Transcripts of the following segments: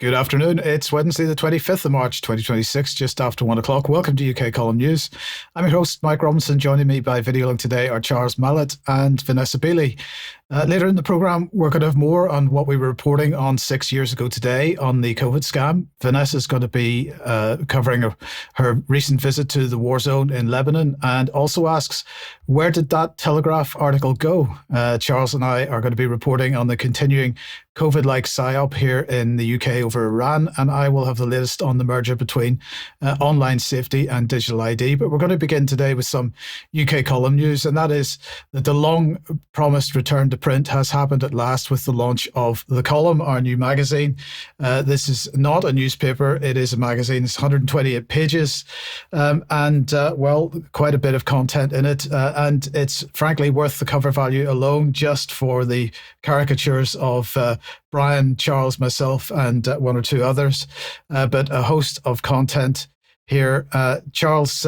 Good afternoon. It's Wednesday, the 25th of March, 2026, just after 1 o'clock. Welcome to UK Column News. I'm your host, Mike Robinson. Joining me by video link today are Charles Malet and Vanessa Beeley. Later in the programme, we're going to have more on what we were reporting on 6 years ago today on the COVID scam. Vanessa's going to be covering her recent visit to the war zone in Lebanon and also asks, where did that Telegraph article go? Charles and I are going to be reporting on the continuing COVID-like psyop here in the UK over Iran, and I will have the latest on the merger between online safety and digital ID. But we're going to begin today with some UK column news, and that is that the long-promised return to print has happened at last with the launch of The Column, our new magazine. This is not a newspaper, it is a magazine. It's 128 pages and quite a bit of content in it. And it's frankly worth the cover value alone just for the caricatures of Brian, Charles, myself, and one or two others, but a host of content here. Charles,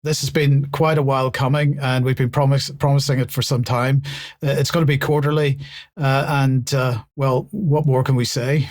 this has been quite a while coming, and we've been promising it for some time. It's going to be quarterly, what more can we say?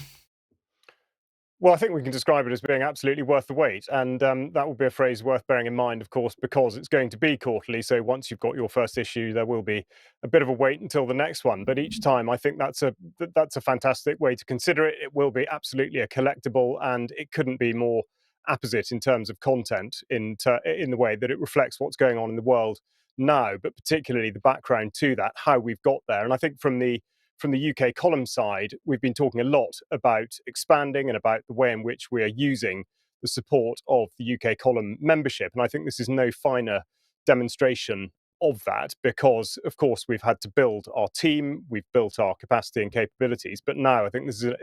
Well, I think we can describe it as being absolutely worth the wait. And that will be a phrase worth bearing in mind, of course, because it's going to be quarterly. So once you've got your first issue, there will be a bit of a wait until the next one. But each time, I think that's a fantastic way to consider it. It will be absolutely a collectible, and it couldn't be more apposite in terms of content in the way that it reflects what's going on in the world now, but particularly the background to that, how we've got there. And I think from the UK column side, we've been talking a lot about expanding and about the way in which we are using the support of the UK column membership. And I think this is no finer demonstration of that because, of course, we've had to build our team, we've built our capacity and capabilities. But now I think this is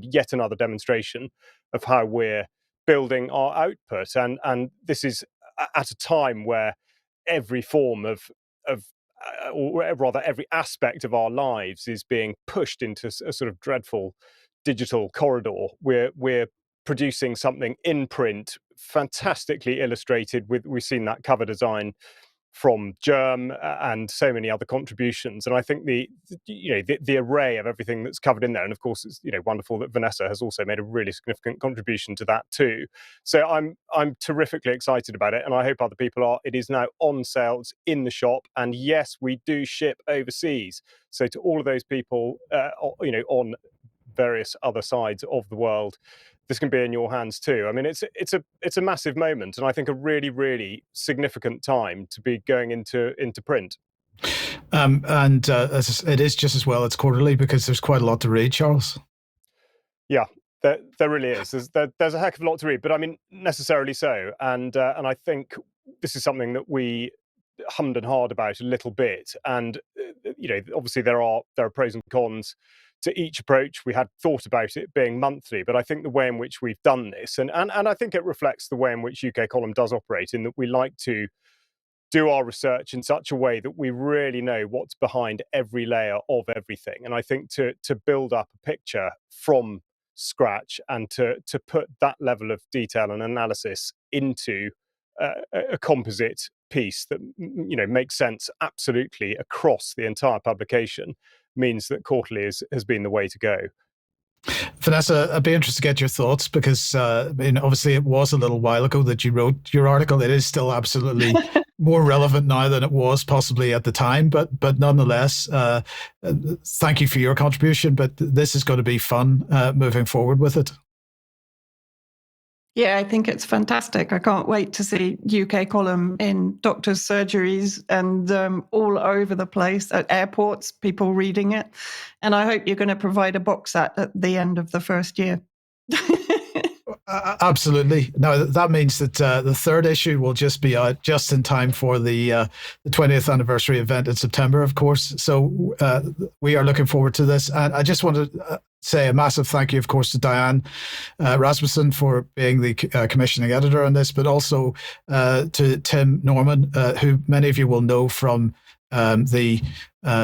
yet another demonstration of how we're building our output. And this is at a time where every form or rather every aspect of our lives is being pushed into a sort of dreadful digital corridor. We're producing something in print, fantastically illustrated. We've seen that cover design from Germ and so many other contributions. And I think the array of everything that's covered in there, and of course it's wonderful that Vanessa has also made a really significant contribution to that too. So I'm terrifically excited about it, and I hope other people are. It is now on sale, it's in the shop, and yes, we do ship overseas. So to all of those people on various other sides of the world, this can be in your hands too. I mean, it's a massive moment, and I think a really, really significant time to be going into print. It is just as well it's quarterly because there's quite a lot to read, Charles. Yeah, there really is. There's a heck of a lot to read, but I mean, necessarily so. And I think this is something that we hummed and hawed about a little bit. And obviously there are pros and cons to each approach. We had thought about it being monthly, but I think the way in which we've done this, and I think it reflects the way in which UK Column does operate, in that we like to do our research in such a way that we really know what's behind every layer of everything. And I think to build up a picture from scratch and to put that level of detail and analysis into a composite piece that makes sense absolutely across the entire publication means that quarterly has been the way to go. Vanessa, I'd be interested to get your thoughts because obviously it was a little while ago that you wrote your article. It is still absolutely more relevant now than it was possibly at the time, but nonetheless, thank you for your contribution. But this is going to be fun moving forward with it. Yeah, I think it's fantastic. I can't wait to see UK Column in doctors' surgeries and all over the place, at airports, people reading it. And I hope you're going to provide a box set at the end of the first year. Absolutely. Now, that means that the third issue will just be out just in time for the 20th anniversary event in September, of course. So we are looking forward to this. And I just want to say a massive thank you, of course, to Diane Rasmussen for being the commissioning editor on this, but also to Tim Norman, who many of you will know from the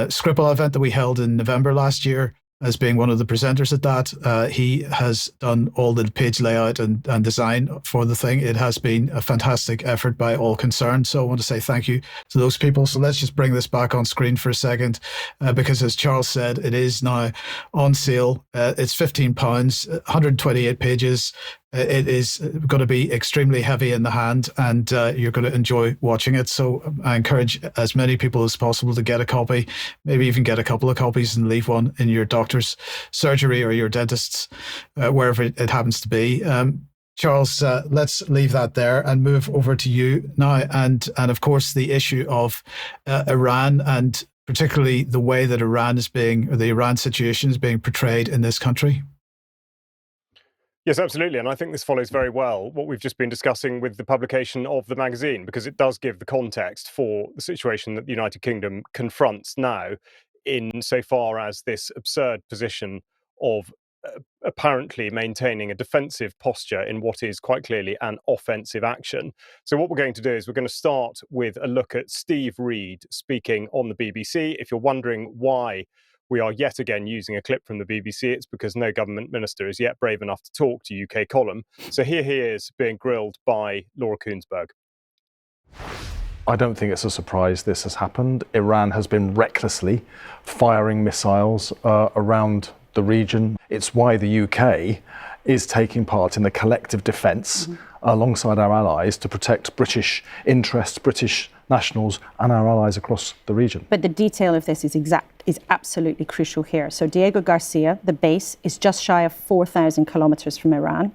Scribble event that we held in November last year. as being one of the presenters at that. He has done all the page layout and design for the thing. It has been a fantastic effort by all concerned. So I want to say thank you to those people. So let's just bring this back on screen for a second, because as Charles said, it is now on sale. It's £15, 128 pages. It is going to be extremely heavy in the hand, and you're going to enjoy watching it. So I encourage as many people as possible to get a copy, maybe even get a couple of copies and leave one in your doctor's surgery or your dentist's, wherever it happens to be. Charles, let's leave that there and move over to you now. And of course, the issue of Iran, and particularly the way that the Iran situation is being portrayed in this country. Yes, absolutely. And I think this follows very well what we've just been discussing with the publication of the magazine, because it does give the context for the situation that the United Kingdom confronts now, in so far as this absurd position of apparently maintaining a defensive posture in what is quite clearly an offensive action. So what we're going to do is we're going to start with a look at Steve Reed speaking on the BBC. If you're wondering why we are yet again using a clip from the BBC, it's because no government minister is yet brave enough to talk to UK Column. So here he is being grilled by Laura Kuenssberg. I don't think it's a surprise this has happened. Iran has been recklessly firing missiles around the region. It's why the UK is taking part in the collective defence alongside our allies to protect British interests, British nationals and our allies across the region. But the detail of this is absolutely crucial here. So Diego Garcia, the base, is just shy of 4,000 kilometres from Iran.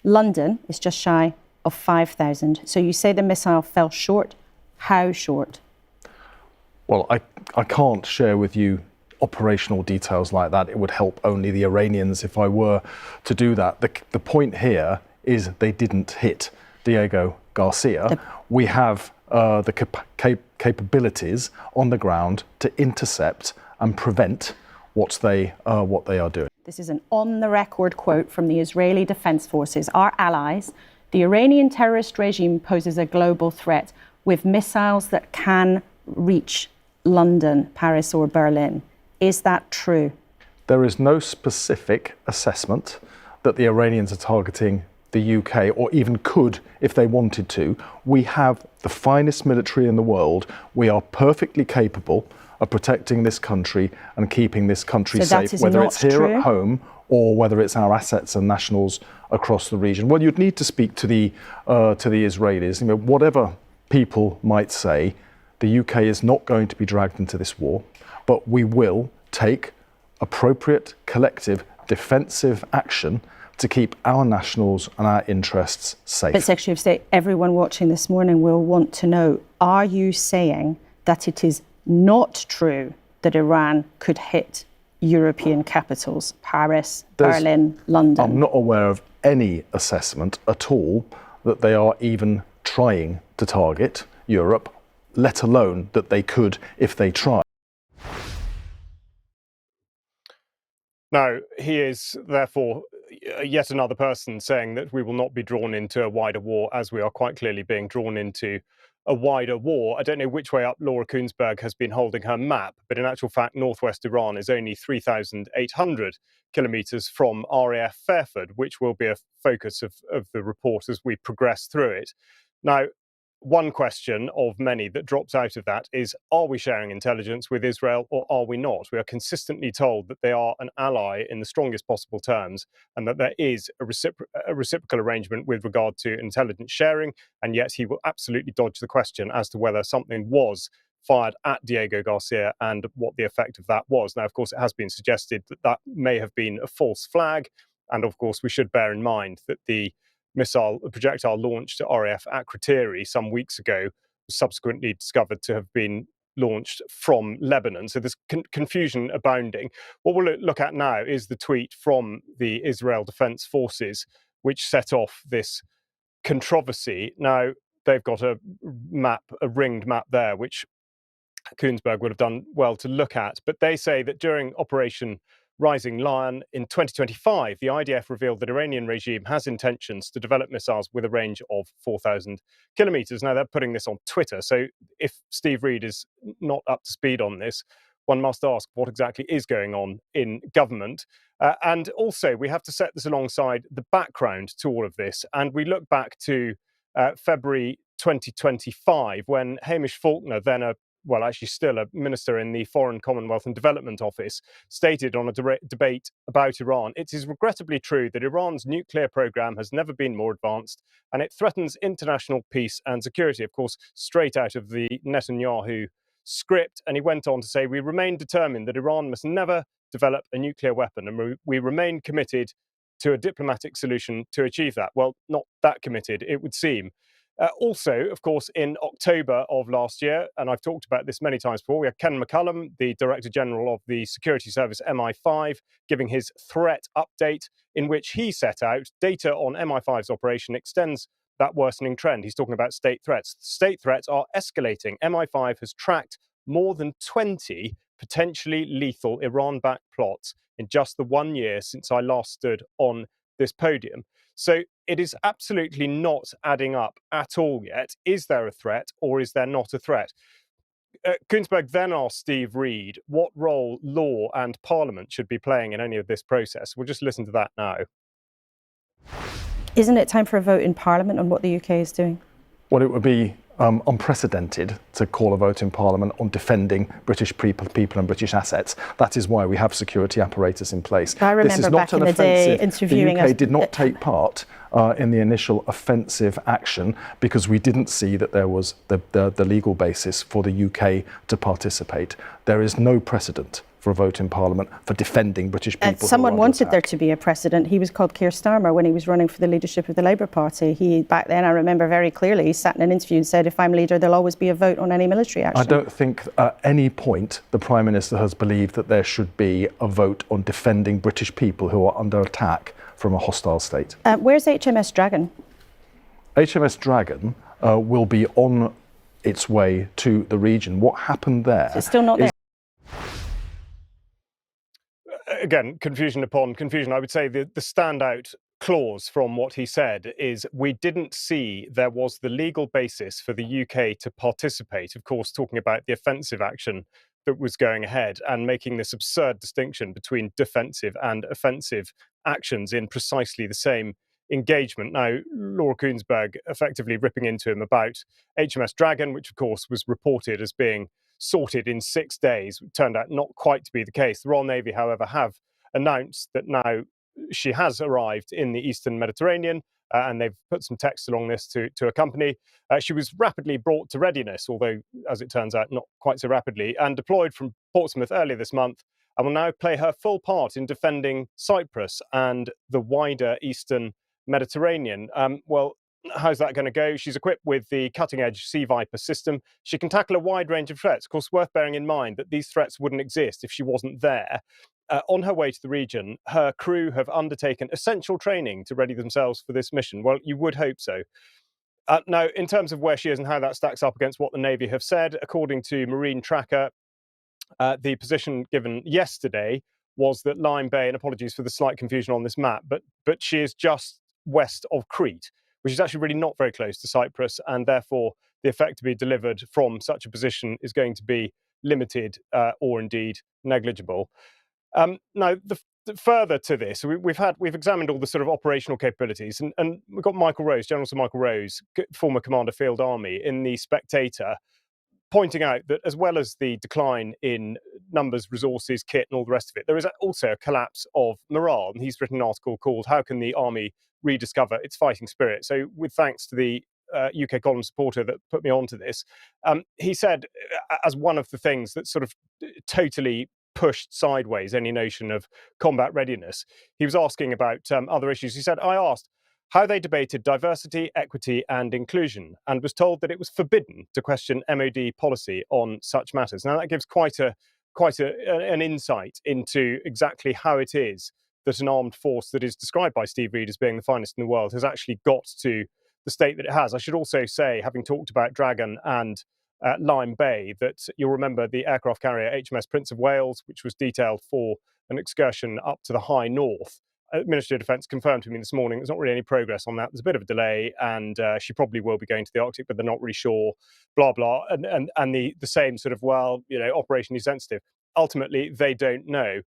London is just shy of 5,000. So you say the missile fell short. How short? Well, I can't share with you operational details like that. It would help only the Iranians if I were to do that. The point here is they didn't hit Diego Garcia. We have the capabilities on the ground to intercept and prevent what they are doing. This is an on-the-record quote from the Israeli Defense Forces. Our allies, the Iranian terrorist regime poses a global threat with missiles that can reach London, Paris or Berlin. Is that true? There is no specific assessment that the Iranians are targeting the UK, or even could if they wanted to. We have the finest military in the world. We are perfectly capable of protecting this country and keeping this country safe, whether it's here at home or whether it's our assets and nationals across the region. Well, you'd need to speak to the Israelis. You know, whatever people might say, the UK is not going to be dragged into this war, but we will take appropriate collective defensive action to keep our nationals and our interests safe. But Secretary of State, everyone watching this morning will want to know, are you saying that it is not true that Iran could hit European capitals, Paris, Berlin, London? I'm not aware of any assessment at all that they are even trying to target Europe, let alone that they could if they tried. Now, he is therefore yet another person saying that we will not be drawn into a wider war, as we are quite clearly being drawn into a wider war. I don't know which way up Laura Kuenssberg has been holding her map, but in actual fact, northwest Iran is only 3,800 kilometres from RAF Fairford, which will be a focus of the report as we progress through it. Now, one question of many that drops out of that is, are we sharing intelligence with Israel or are we not? We are consistently told that they are an ally in the strongest possible terms and that there is a reciprocal arrangement with regard to intelligence sharing, and yet he will absolutely dodge the question as to whether something was fired at Diego Garcia and what the effect of that was. Now, of course, it has been suggested that that may have been a false flag, and of course we should bear in mind that the projectile launched at RAF Akrotiri some weeks ago was subsequently discovered to have been launched from Lebanon. So there's confusion abounding. What we'll look at now is the tweet from the Israel Defense Forces, which set off this controversy. Now, they've got a ringed map there, which Kuenssberg would have done well to look at. But they say that during Operation Rising Lion in 2025, the IDF revealed that Iranian regime has intentions to develop missiles with a range of 4,000 kilometres. Now, they're putting this on Twitter. So if Steve Reed is not up to speed on this, one must ask what exactly is going on in government. And also, we have to set this alongside the background to all of this. And we look back to February 2025, when Hamish Faulkner, then actually still a minister in the Foreign, Commonwealth and Development Office, stated on a debate about Iran, "It is regrettably true that Iran's nuclear program has never been more advanced, and it threatens international peace and security." Of course, straight out of the Netanyahu script. And he went on to say, "We remain determined that Iran must never develop a nuclear weapon, and we remain committed to a diplomatic solution to achieve that." Well, not that committed, it would seem. Also, of course, in October of last year, and I've talked about this many times before, we had Ken McCullum, the Director General of the Security Service MI5, giving his threat update, in which he set out data on MI5's operation extends that worsening trend. He's talking about state threats. State threats are escalating. MI5 has tracked more than 20 potentially lethal Iran-backed plots in just the 1 year since I last stood on this podium. So it is absolutely not adding up at all yet. Is there a threat or is there not a threat? Koonsberg then asked Steve Reed what role law and Parliament should be playing in any of this process. We'll just listen to that now. Isn't it time for a vote in Parliament on what the UK is doing? Well, it would be unprecedented to call a vote in Parliament on defending British people and British assets. That is why we have security apparatus in place. I remember this is not back an in the day offensive. interviewing The UK did not take part in the initial offensive action because we didn't see that there was the legal basis for the UK to participate. There is no precedent for a vote in Parliament for defending British people. Someone wanted there to be a precedent. He was called Keir Starmer when he was running for the leadership of the Labour Party. Back then, I remember very clearly, he sat in an interview and said, "If I'm leader, there'll always be a vote on any military action." I don't think at any point the Prime Minister has believed that there should be a vote on defending British people who are under attack from a hostile state. Where's HMS Dragon? HMS Dragon will be on its way to the region. What happened there? It's still not there. Again, confusion upon confusion. I would say the standout clause from what he said is we didn't see there was the legal basis for the UK to participate. Of course, talking about the offensive action that was going ahead and making this absurd distinction between defensive and offensive actions in precisely the same engagement. Now, Laura Koonsberg effectively ripping into him about HMS Dragon, which of course was reported as being sorted in 6 days. It turned out not quite to be the case. The Royal Navy, however, have announced that now she has arrived in the Eastern Mediterranean, and they've put some text along this to accompany. She was rapidly brought to readiness, although, as it turns out, not quite so rapidly, and deployed from Portsmouth earlier this month, and will now play her full part in defending Cyprus and the wider Eastern Mediterranean. Well, how's that going to go? She's equipped with the cutting-edge Sea Viper system. She can tackle a wide range of threats. Of course, worth bearing in mind that these threats wouldn't exist if she wasn't there. On her way to the region, her crew have undertaken essential training to ready themselves for this mission. Well, you would hope so. Now, in terms of where she is and how that stacks up against what the Navy have said, according to Marine Tracker, the position given yesterday was that Lyme Bay, and apologies for the slight confusion on this map, but she is just west of Crete, which is actually really not very close to Cyprus, and therefore the effect to be delivered from such a position is going to be limited or indeed negligible. Now, further to this, we've examined all the sort of operational capabilities, and we've got Michael Rose, General Sir Michael Rose, former Commander Field Army, in the Spectator, pointing out that as well as the decline in numbers, resources, kit, and all the rest of it, there is also a collapse of morale. And he's written an article called "How Can the Army Rediscover Its Fighting Spirit?" So, with thanks to the UK column supporter that put me onto this, he said, as one of the things that sort of totally pushed sideways any notion of combat readiness, he was asking about other issues. He said, "I asked how they debated diversity, equity, and inclusion, and was told that it was forbidden to question MOD policy on such matters." Now, that gives quite an insight into exactly how it is that an armed force that is described by Steve Reed as being the finest in the world has actually got to the state that it has. I should also say, having talked about Dragon and Lyme Bay, that you'll remember the aircraft carrier HMS Prince of Wales, which was detailed for an excursion up to the high north. Ministry of Defence confirmed to me this morning there's not really any progress on that. There's a bit of a delay, and she probably will be going to the Arctic, but they're not really sure, blah, blah. And the same sort of, well, operationally sensitive. ultimately, they don't know.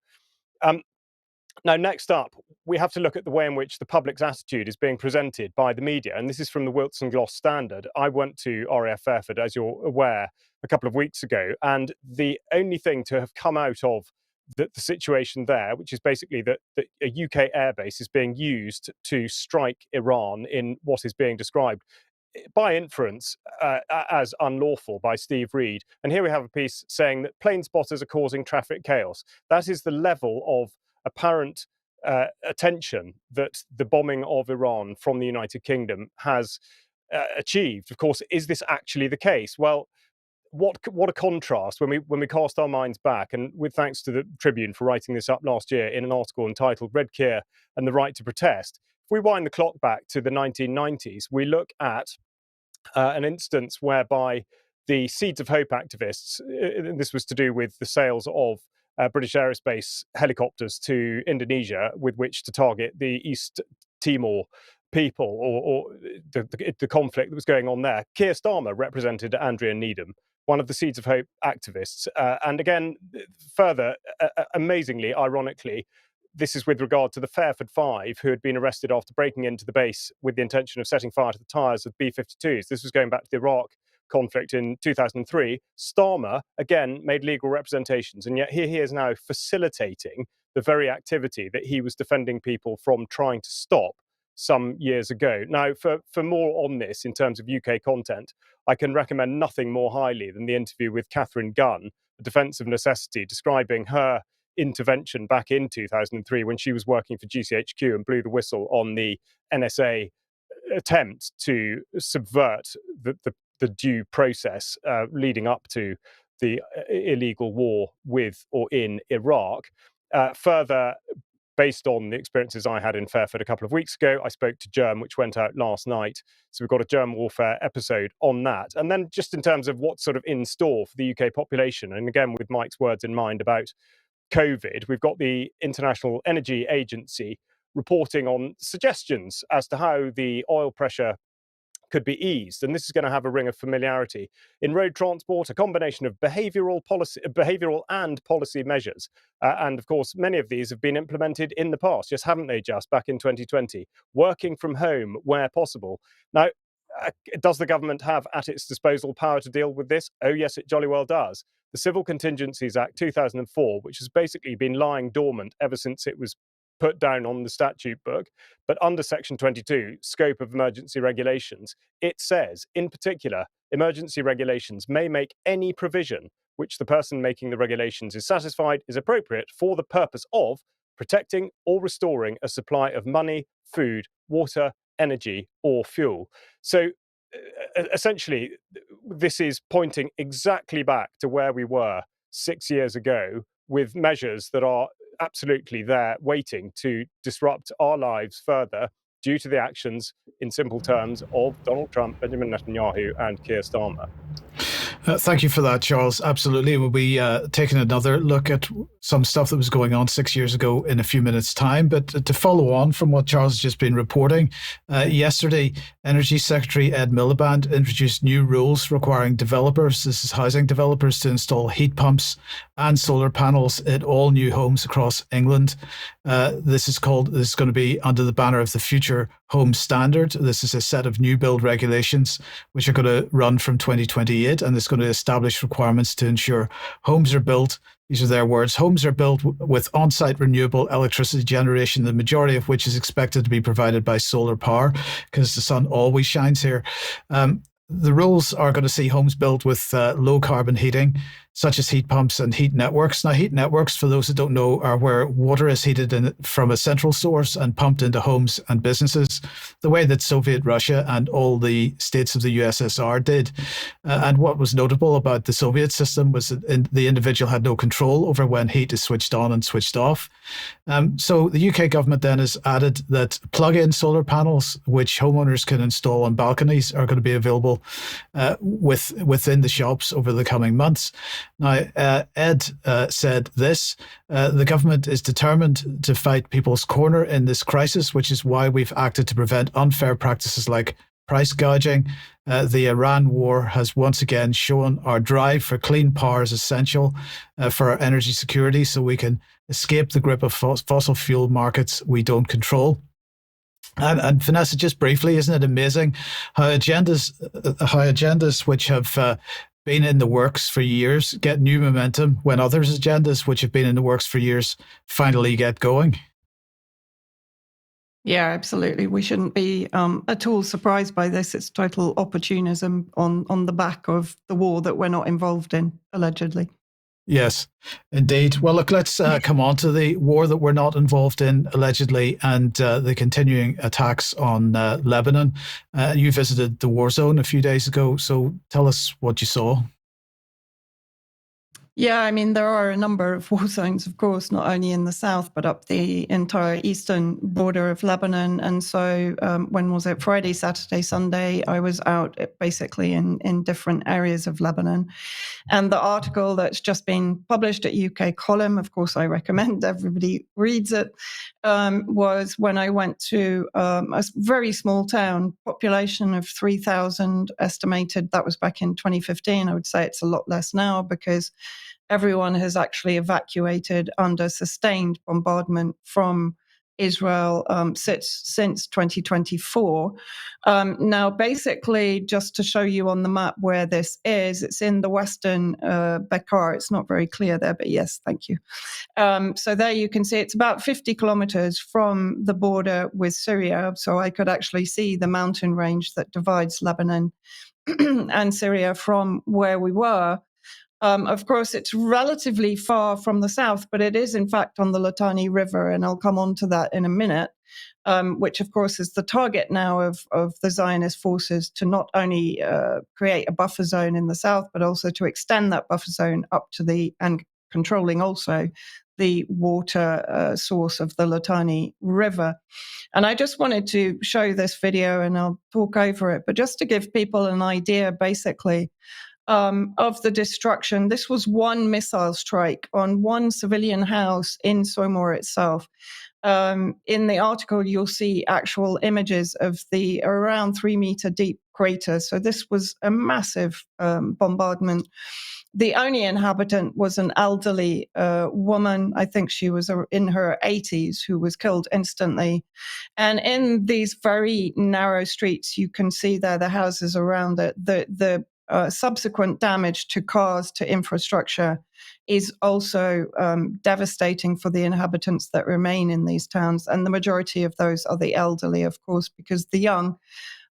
Now, next up, we have to look at the way in which the public's attitude is being presented by the media. And this is from the Wilson Gloss Standard. I went to RAF, as you're aware, a couple of weeks ago. And the only thing to have come out of the situation there, which is basically that a UK airbase is being used to strike Iran in what is being described by inference as unlawful by Steve Reed. And here we have a piece saying that plane spotters are causing traffic chaos. That is the level of apparent attention that the bombing of Iran from the United Kingdom has achieved. Of course, is this actually the case? Well, what a contrast when we cast our minds back, and with thanks to the Tribune for writing this up last year in an article entitled Red Keir and the Right to Protest. If we wind the clock back to the 1990s, we look at an instance whereby the Seeds of Hope activists, this was to do with the sales of British aerospace helicopters to Indonesia with which to target the East Timor people or the conflict that was going on there. Keir Starmer represented Andrea Needham, one of the Seeds of Hope activists. And again, further, amazingly, ironically, this is with regard to the Fairford Five, who had been arrested after breaking into the base with the intention of setting fire to the tyres of B-52s. This was going back to the Iraq conflict in 2003. Starmer, again, made legal representations, and yet here he is now facilitating the very activity that he was defending people from trying to stop some years ago. Now, for more on this in terms of UK content, I can recommend nothing more highly than the interview with Catherine Gunn, A Defence of Necessity, describing her intervention back in 2003 when she was working for GCHQ and blew the whistle on the NSA attempt to subvert the due process leading up to the illegal war with or in Iraq. Further, based on the experiences I had in Fairford a couple of weeks ago, I spoke to Germ, which went out last night. So we've got a germ warfare episode on that. And then just in terms of what's sort of in store for the UK population, and again, with Mike's words in mind about COVID, we've got the International Energy Agency reporting on suggestions as to how the oil pressure could be eased, and this is going to have a ring of familiarity. In road transport, a combination of behavioural and policy measures, and of course many of these have been implemented in the past, just haven't they, just back in 2020. Working from home where possible. Now, does the government have at its disposal power to deal with this? Oh yes, it jolly well does. The Civil Contingencies Act 2004, which has basically been lying dormant ever since it was put down on the statute book, but under Section 22, scope of emergency regulations, it says, in particular, emergency regulations may make any provision which the person making the regulations is satisfied is appropriate for the purpose of protecting or restoring a supply of money, food, water, energy, or fuel. So essentially, this is pointing exactly back to where we were 6 years ago, with measures that are absolutely there waiting to disrupt our lives further due to the actions, in simple terms, of Donald Trump, Benjamin Netanyahu, and Keir Starmer. Thank you for that, Charles. Absolutely. We'll be taking another look at some stuff that was going on 6 years ago in a few minutes' time. But to follow on from what Charles has just been reporting, yesterday, Energy Secretary Ed Miliband introduced new rules requiring developers, this is housing developers, to install heat pumps and solar panels in all new homes across England. This is going to be under the banner of the Future Home Standard. This is a set of new build regulations which are going to run from 2028, and it's going to establish requirements to ensure homes are built. These are their words. Homes are built with on-site renewable electricity generation, the majority of which is expected to be provided by solar power, because the sun always shines here. The rules are going to see homes built with low carbon heating, such as heat pumps and heat networks. Now, heat networks, for those who don't know, are where water is heated from a central source and pumped into homes and businesses, the way that Soviet Russia and all the states of the USSR did. And what was notable about the Soviet system was that the individual had no control over when heat is switched on and switched off. So the UK government then has added that plug-in solar panels, which homeowners can install on balconies, are going to be available within the shops over the coming months. Now, Ed said this, the government is determined to fight people's corner in this crisis, which is why we've acted to prevent unfair practices like price gouging. The Iran war has once again shown our drive for clean power is essential for our energy security, so we can escape the grip of fossil fuel markets we don't control. And Vanessa, just briefly, isn't it amazing how agendas which have been in the works for years get new momentum when others' agendas which have been in the works for years finally get going? Yeah, absolutely. We shouldn't be at all surprised by this. It's total opportunism on the back of the war that we're not involved in, allegedly. Yes, indeed. Well, look, let's come on to the war that we're not involved in, allegedly, and the continuing attacks on Lebanon. You visited the war zone a few days ago, so tell us what you saw. Yeah, I mean, there are a number of war zones, of course, not only in the south, but up the entire eastern border of Lebanon. And so when was it? Friday, Saturday, Sunday, I was out basically in different areas of Lebanon. And the article that's just been published at UK Column, of course, I recommend everybody reads it, was when I went to a very small town, population of 3,000 estimated. That was back in 2015. I would say it's a lot less now because everyone has actually evacuated under sustained bombardment from Israel since 2024. Now, basically, just to show you on the map where this is, it's in the western Bekaa. It's not very clear there, but yes, thank you. So there you can see it's about 50 kilometers from the border with Syria. So I could actually see the mountain range that divides Lebanon and Syria from where we were. Of course, it's relatively far from the south, but it is, in fact, on the Litani River, and I'll come on to that in a minute, which, of course, is the target now of the Zionist forces to not only create a buffer zone in the south, but also to extend that buffer zone up to and controlling also the water source of the Litani River. And I just wanted to show this video, and I'll talk over it, but just to give people an idea, basically, of the destruction. This was one missile strike on one civilian house in Somor itself. In the article, you'll see actual images of the around 3-meter deep crater. So this was a massive bombardment. The only inhabitant was an elderly woman. I think she was in her 80s, who was killed instantly. And in these very narrow streets, you can see there the houses around it. The subsequent damage to cars, to infrastructure, is also devastating for the inhabitants that remain in these towns. And the majority of those are the elderly, of course, because the young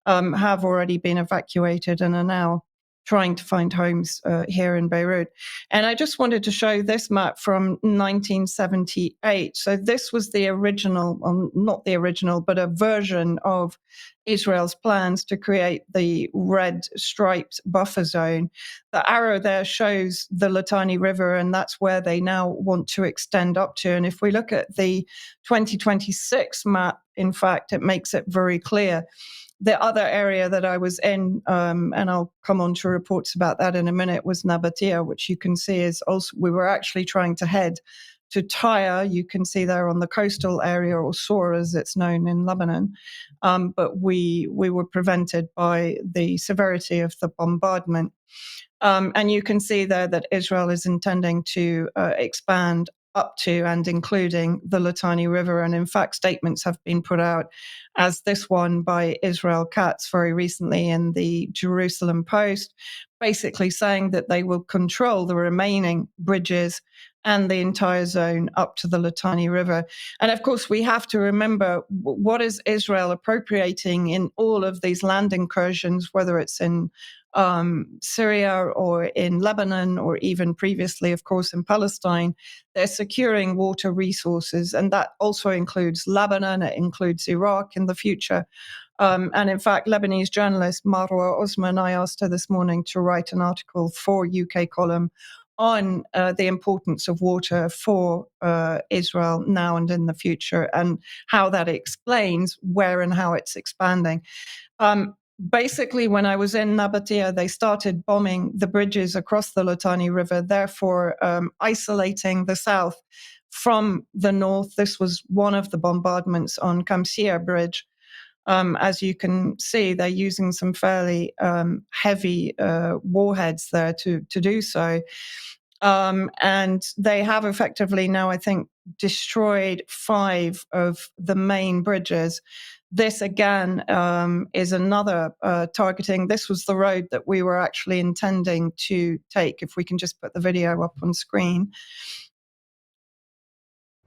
have already been evacuated and are now trying to find homes here in Beirut. And I just wanted to show this map from 1978. So this was the original, not the original, but a version of Israel's plans to create the red striped buffer zone. The arrow there shows the Litani River, and that's where they now want to extend up to. And if we look at the 2026 map, in fact, it makes it very clear. The other area that I was in, and I'll come on to reports about that in a minute, was Nabatea, which you can see is also, we were actually trying to head to Tyre. You can see there on the coastal area, or Sor as it's known in Lebanon. But we were prevented by the severity of the bombardment. And you can see there that Israel is intending to expand up to and including the Litani River. And in fact, statements have been put out, as this one by Israel Katz very recently in the Jerusalem Post, basically saying that they will control the remaining bridges and the entire zone up to the Litani River. And of course, we have to remember, what is Israel appropriating in all of these land incursions, whether it's in Syria or in Lebanon, or even previously, of course, in Palestine. They're securing water resources, and that also includes Lebanon, it includes Iraq in the future. And in fact, Lebanese journalist Marwa Osman, I asked her this morning to write an article for UK Column on the importance of water for Israel now and in the future, and how that explains where and how it's expanding. Basically, when I was in Nabatea, they started bombing the bridges across the Litani River, therefore isolating the south from the north. This was one of the bombardments on Kamsia Bridge. As you can see, they're using some fairly heavy warheads there to do so. And they have effectively now, I think, destroyed 5 of the main bridges. This, again, is another targeting. This was the road that we were actually intending to take. If we can just put the video up on screen.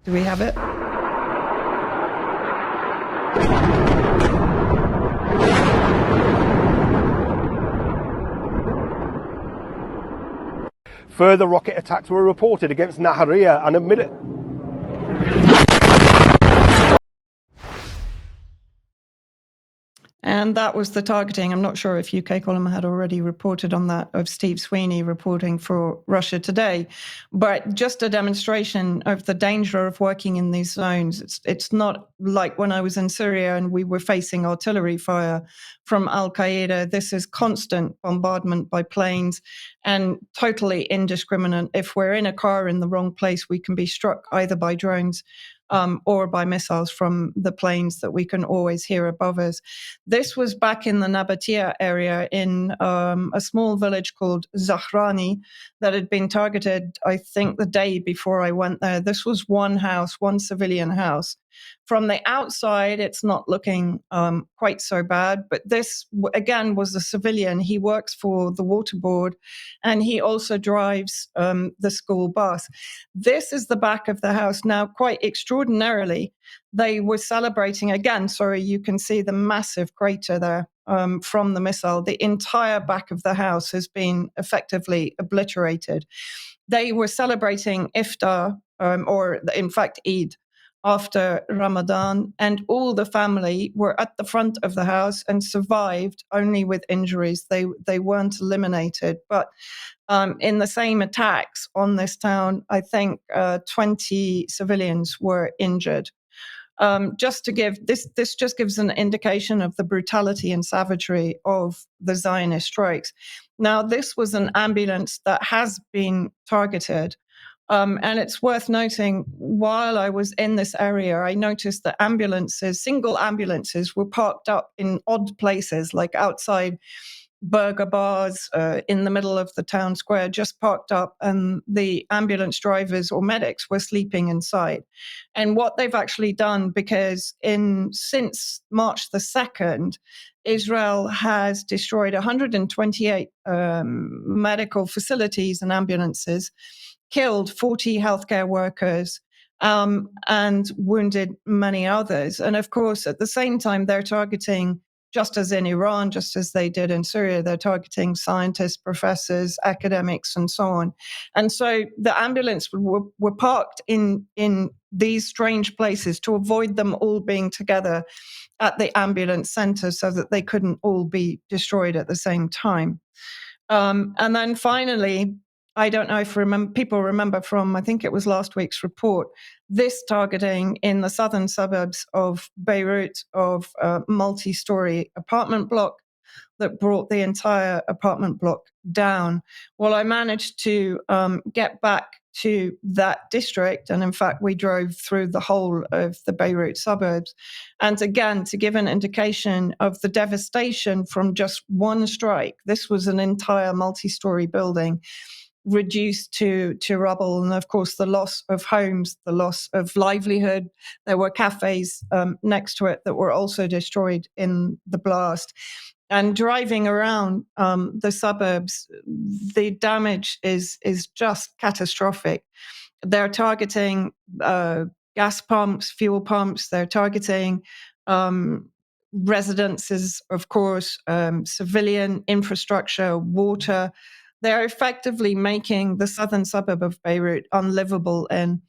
Do we have it? Further rocket attacks were reported against Nahariya and a And that was the targeting. I'm not sure if UK Column had already reported on that, of Steve Sweeney reporting for Russia Today, but just a demonstration of the danger of working in these zones. It's not like when I was in Syria and we were facing artillery fire from Al-Qaeda. This is constant bombardment by planes and totally indiscriminate. If we're in a car in the wrong place, we can be struck either by drones or by missiles from the planes that we can always hear above us. This was back in the Nabatea area in a small village called Zahrani that had been targeted, I think, the day before I went there. This was one house, one civilian house. From the outside, it's not looking quite so bad, but this, again, was a civilian. He works for the water board, and he also drives the school bus. This is the back of the house. Now, quite extraordinarily, they were celebrating, again, sorry, you can see the massive crater there from the missile. The entire back of the house has been effectively obliterated. They were celebrating Iftar, or in fact, Eid, after Ramadan, and all the family were at the front of the house and survived only with injuries. They weren't eliminated. But in the same attacks on this town, I think 20 civilians were injured. Just to give this just gives an indication of the brutality and savagery of the Zionist strikes. Now, this was an ambulance that has been targeted. And it's worth noting, while I was in this area, I noticed that single ambulances were parked up in odd places, like outside burger bars in the middle of the town square, just parked up, and the ambulance drivers or medics were sleeping inside. And what they've actually done, because since March the 2nd, Israel has destroyed 128 medical facilities and ambulances, killed 40 healthcare workers, and wounded many others. And of course, at the same time, they're targeting, just as in Iran, just as they did in Syria, they're targeting scientists, professors, academics, and so on. And so the ambulance were parked in these strange places to avoid them all being together at the ambulance center so that they couldn't all be destroyed at the same time. And then finally, I don't know if people remember from, I think it was last week's report, this targeting in the southern suburbs of Beirut of a multi-story apartment block that brought the entire apartment block down. Well, I managed to get back to that district. And in fact, we drove through the whole of the Beirut suburbs. And again, to give an indication of the devastation from just one strike, this was an entire multi-story building reduced to rubble. And of course, the loss of homes, the loss of livelihood. There were cafes next to it that were also destroyed in the blast. And driving around the suburbs, the damage is just catastrophic. They're targeting gas pumps, fuel pumps. They're targeting residences, of course, civilian infrastructure, water. They're effectively making the southern suburb of Beirut unlivable. And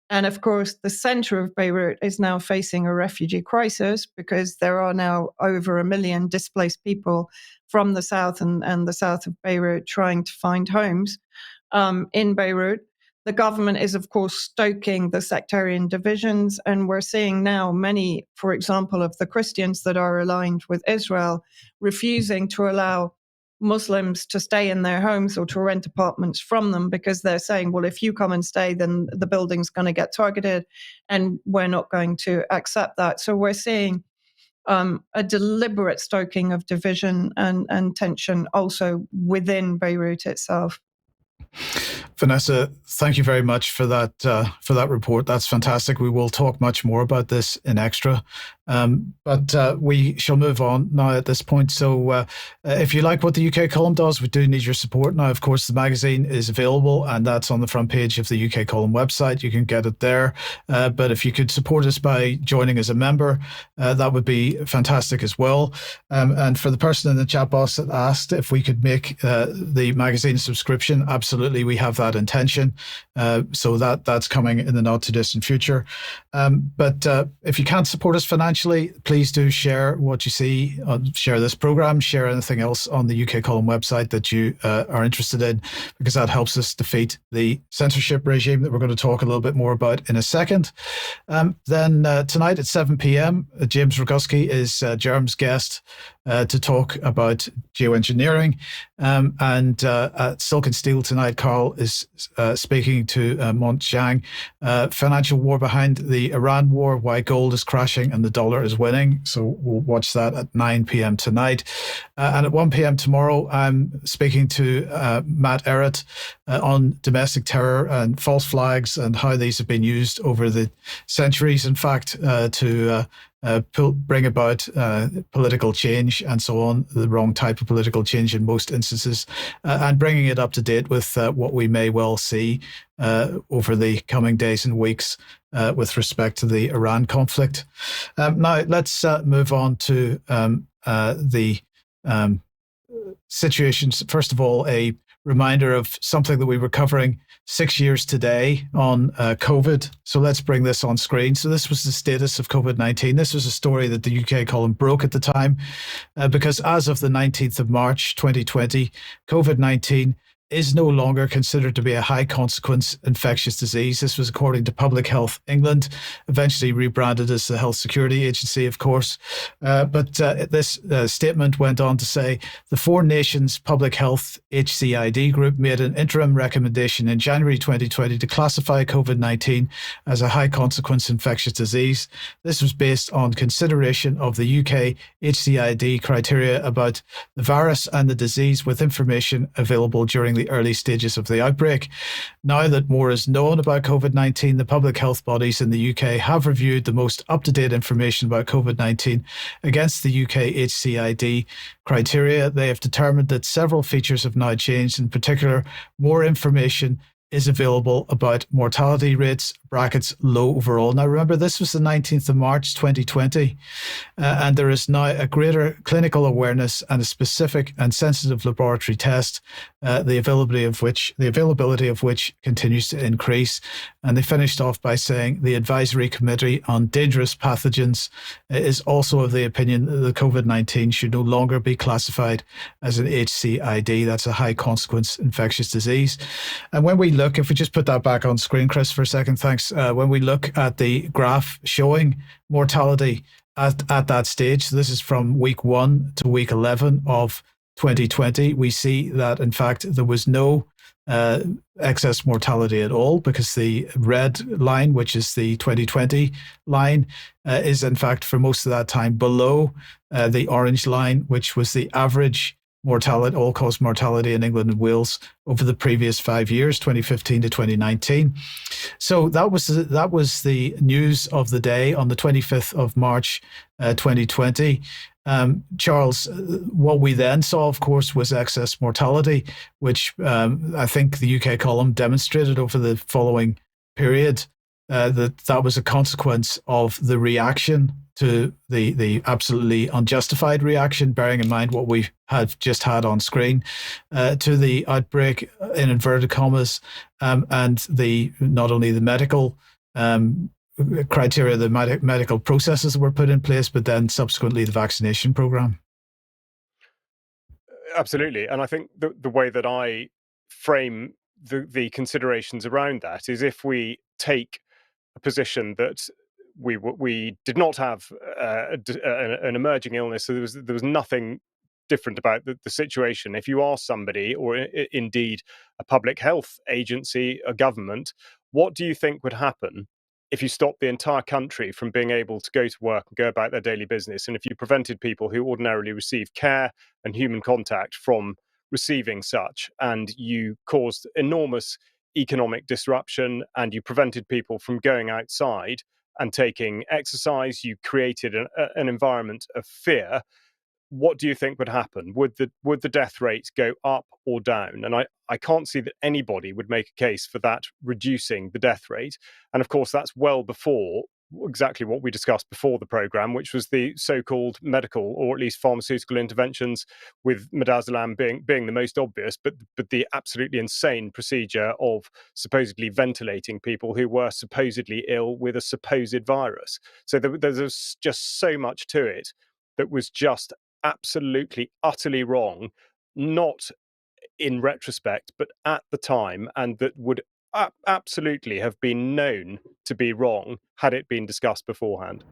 of course, the center of Beirut is now facing a refugee crisis because there are now over 1 million displaced people from the south and the south of Beirut trying to find homes in Beirut. The government is, of course, stoking the sectarian divisions. And we're seeing now many, for example, of the Christians that are aligned with Israel refusing to allow Muslims to stay in their homes or to rent apartments from them because they're saying, well, if you come and stay, then the building's going to get targeted and we're not going to accept that. So we're seeing a deliberate stoking of division and tension also within Beirut itself. Vanessa, thank you very much for that report. That's fantastic. We will talk much more about this in extra, but we shall move on now at this point. So if you like what the UK column does, we do need your support. Now, of course, the magazine is available, and that's on the front page of the UK column website. You can get it there. But if you could support us by joining as a member, that would be fantastic as well. And for the person in the chat box that asked if we could make the magazine subscription, absolutely, we have that intention. So that's coming in the not too distant future. But if you can't support us financially, please do share what you see, share this program, share anything else on the UK column website that you are interested in, because that helps us defeat the censorship regime that we're going to talk a little bit more about in a second. Then tonight at 7 p.m, James Roguski is Jerem's guest to talk about geoengineering. And at Silk and Steel tonight, Carl is speaking to Mont Zhang, financial war behind the Iran war, why gold is crashing and the dollar is winning. So we'll watch that at 9 p.m. tonight. And at 1 p.m. tomorrow, I'm speaking to Matt Errett on domestic terror and false flags and how these have been used over the centuries, in fact, to bring about political change and so on, the wrong type of political change in most instances, and bringing it up to date with what we may well see over the coming days and weeks with respect to the Iran conflict. Now, let's move on to the situations. First of all, a reminder of something that we were covering 6 years today on COVID. So let's bring this on screen. So this was the status of COVID-19. This was a story that the UK column broke at the time because as of the 19th of March, 2020, COVID-19 is no longer considered to be a high consequence infectious disease. This was according to Public Health England, eventually rebranded as the Health Security Agency, of course. But this statement went on to say, the Four Nations Public Health HCID group made an interim recommendation in January 2020 to classify COVID-19 as a high consequence infectious disease. This was based on consideration of the UK HCID criteria about the virus and the disease with information available during the early stages of the outbreak. Now that more is known about COVID-19, the public health bodies in the UK have reviewed the most up-to-date information about COVID-19 against the UK HCID criteria. They have determined that several features have now changed. In particular, more information is available about mortality rates, brackets low overall. Now, remember, this was the 19th of March, 2020, and there is now a greater clinical awareness and a specific and sensitive laboratory test, the availability of which continues to increase. And they finished off by saying the Advisory Committee on Dangerous Pathogens is also of the opinion that the COVID-19 should no longer be classified as an HCID. That's a high consequence infectious disease. And when we look, if we just put that back on screen, Chris, for a second, thanks. When we look at the graph showing mortality at that stage, so this is from week 1 to week 11 of 2020, we see that, in fact, there was no excess mortality at all, because the red line, which is the 2020 line, is, in fact, for most of that time below the orange line, which was the average mortality, all-cause mortality in England and Wales over the previous 5 years, 2015 to 2019. So that was the news of the day on the 25th of March, 2020. Charles, what we then saw, of course, was excess mortality, which I think the UK column demonstrated over the following period that was a consequence of the reaction to the absolutely unjustified reaction, bearing in mind what we had just had on screen, to the outbreak, in inverted commas, and the not only the medical criteria, the medical processes that were put in place, but then subsequently the vaccination program. Absolutely. And I think the way that I frame the considerations around that is, if we take a position that we did not have an emerging illness, so there was nothing different about the situation. If you ask somebody, or indeed a public health agency, a government, what do you think would happen if you stop the entire country from being able to go to work and go about their daily business, and if you prevented people who ordinarily receive care and human contact from receiving such, and you caused enormous economic disruption, and you prevented people from going outside and taking exercise, you created an environment of fear, what do you think would happen? Would the death rate go up or down? And I can't see that anybody would make a case for that reducing the death rate. And of course, that's well before exactly what we discussed before the program, which was the so-called medical or at least pharmaceutical interventions, with midazolam being the most obvious, but the absolutely insane procedure of supposedly ventilating people who were supposedly ill with a supposed virus. So there's just so much to it that was just absolutely, utterly wrong, not in retrospect, but at the time, and that would absolutely have been known to be wrong had it been discussed beforehand.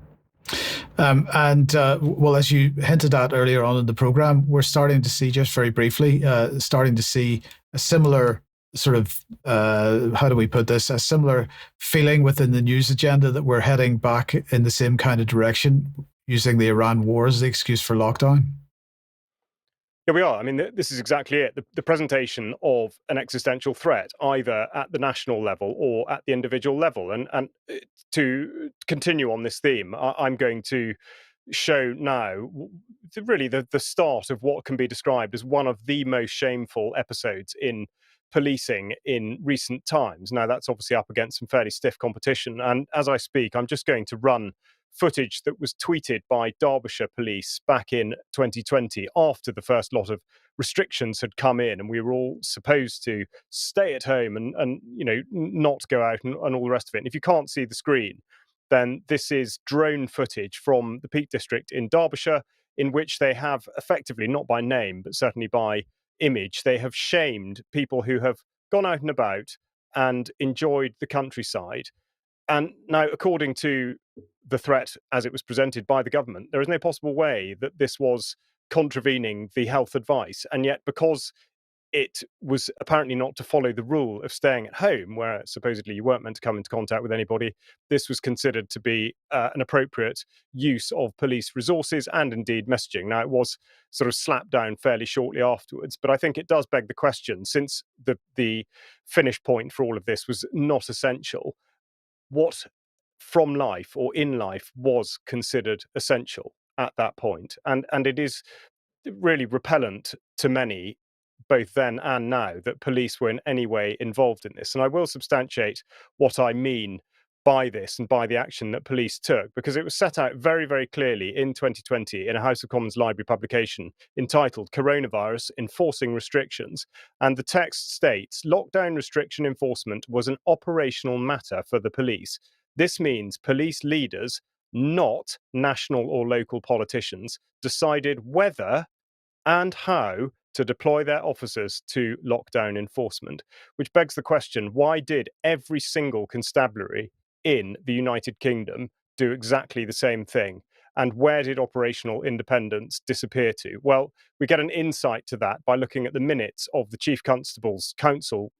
Well, as you hinted at earlier on in the program, we're starting to see, just very briefly, starting to see a similar sort of, how do we put this, a similar feeling within the news agenda that we're heading back in the same kind of direction, using the Iran war as the excuse for lockdown? Yeah, we are. I mean, this is exactly it. The presentation of an existential threat, either at the national level or at the individual level. And to continue on this theme, I'm going to show now really the start of what can be described as one of the most shameful episodes in policing in recent times. Now, that's obviously up against some fairly stiff competition. And as I speak, I'm just going to run footage that was tweeted by Derbyshire police back in 2020 after the first lot of restrictions had come in and we were all supposed to stay at home and not go out and all the rest of it. And if you can't see the screen, then this is drone footage from the Peak District in Derbyshire, in which they have effectively, not by name, but certainly by image, they have shamed people who have gone out and about and enjoyed the countryside. And now, according to the threat as it was presented by the government, there is no possible way that this was contravening the health advice. And yet, because it was apparently not to follow the rule of staying at home, where supposedly you weren't meant to come into contact with anybody, this was considered to be an appropriate use of police resources and indeed messaging. Now, it was sort of slapped down fairly shortly afterwards, but I think it does beg the question, since the finish point for all of this was not essential, what from life or in life was considered essential at that point. And it is really repellent to many, both then and now, that police were in any way involved in this. And I will substantiate what I mean by this and by the action that police took, because it was set out very, very clearly in 2020 in a House of Commons Library publication entitled Coronavirus Enforcing Restrictions. And the text states, lockdown restriction enforcement was an operational matter for the police. This means police leaders, not national or local politicians, decided whether and how to deploy their officers to lockdown enforcement, which begs the question, why did every single constabulary in the United Kingdom do exactly the same thing? And where did operational independence disappear to? Well, we get an insight to that by looking at the minutes of the Chief Constable's Council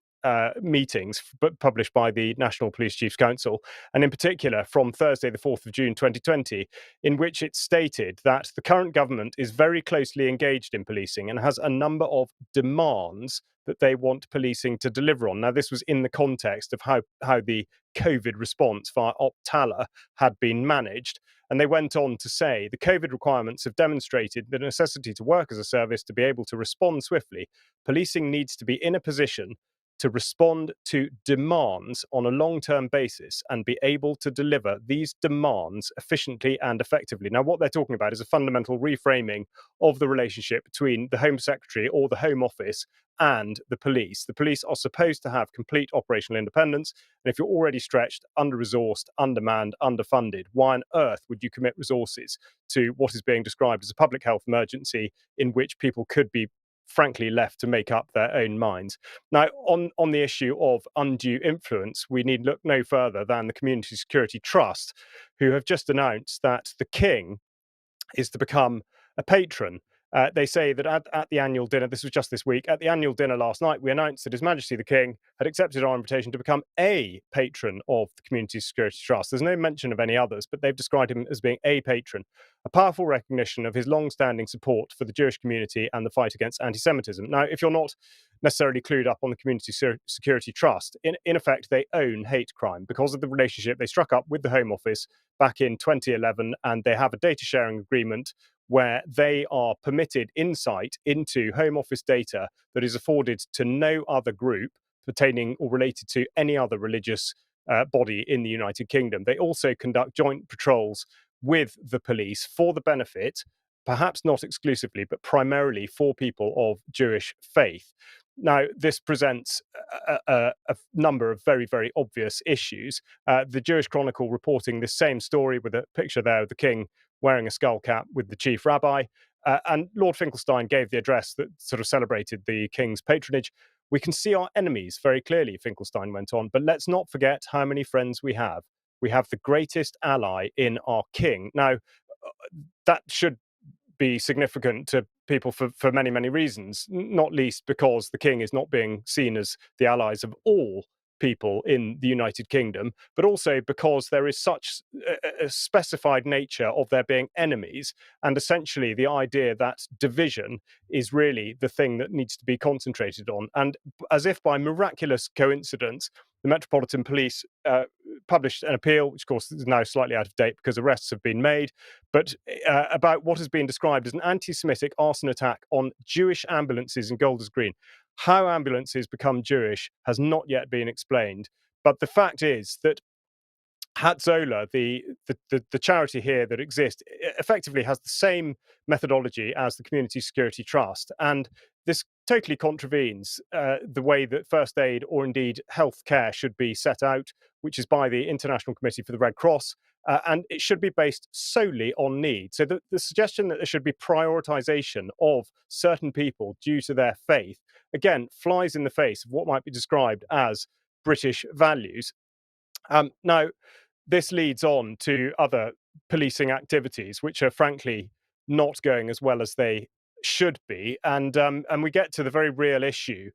meetings published by the National Police Chiefs Council, and in particular from Thursday the 4th of June 2020, in which it stated that the current government is very closely engaged in policing and has a number of demands that they want policing to deliver on. Now, this was in the context of how the COVID response via Optala had been managed. And they went on to say the COVID requirements have demonstrated the necessity to work as a service to be able to respond swiftly. Policing needs to be in a position to respond to demands on a long-term basis and be able to deliver these demands efficiently and effectively. Now, what they're talking about is a fundamental reframing of the relationship between the Home Secretary or the Home Office and the police. The police are supposed to have complete operational independence, and if you're already stretched, under-resourced, undermanned, underfunded, why on earth would you commit resources to what is being described as a public health emergency in which people could be frankly left to make up their own minds? Now, on the issue of undue influence, we need look no further than the Community Security Trust, who have just announced that the King is to become a patron They say that at the annual dinner, this was just this week, at the annual dinner last night, we announced that His Majesty the King had accepted our invitation to become a patron of the Community Security Trust. There's no mention of any others, but they've described him as being a patron, a powerful recognition of his long-standing support for the Jewish community and the fight against anti-Semitism. Now, if you're not necessarily clued up on the Community Security Trust, in effect, they own hate crime because of the relationship they struck up with the Home Office back in 2011, and they have a data sharing agreement where they are permitted insight into Home Office data that is afforded to no other group pertaining or related to any other religious body in the United Kingdom. They also conduct joint patrols with the police for the benefit, perhaps not exclusively, but primarily for people of Jewish faith. Now, this presents a number of very, very obvious issues. The Jewish Chronicle reporting this same story with a picture there of the king wearing a skull cap with the chief rabbi. And Lord Finkelstein gave the address that sort of celebrated the king's patronage. We can see our enemies very clearly, Finkelstein went on, but let's not forget how many friends we have. We have the greatest ally in our king. Now, that should be significant to people for many, many reasons, not least because the king is not being seen as the allies of all people in the United Kingdom, but also because there is such a specified nature of there being enemies, and essentially the idea that division is really the thing that needs to be concentrated on. And as if by miraculous coincidence, the Metropolitan Police published an appeal, which of course is now slightly out of date because arrests have been made, but about what has been described as an anti-Semitic arson attack on Jewish ambulances in Golders Green. How ambulances become Jewish has not yet been explained. But the fact is that Hatzola, the charity here that exists, effectively has the same methodology as the Community Security Trust. And this totally contravenes the way that first aid or indeed health care should be set out, which is by the International Committee for the Red Cross. And it should be based solely on need. So the suggestion that there should be prioritization of certain people due to their faith, again, flies in the face of what might be described as British values. Now, this leads on to other policing activities, which are frankly not going as well as they should be. And we get to the very real issue,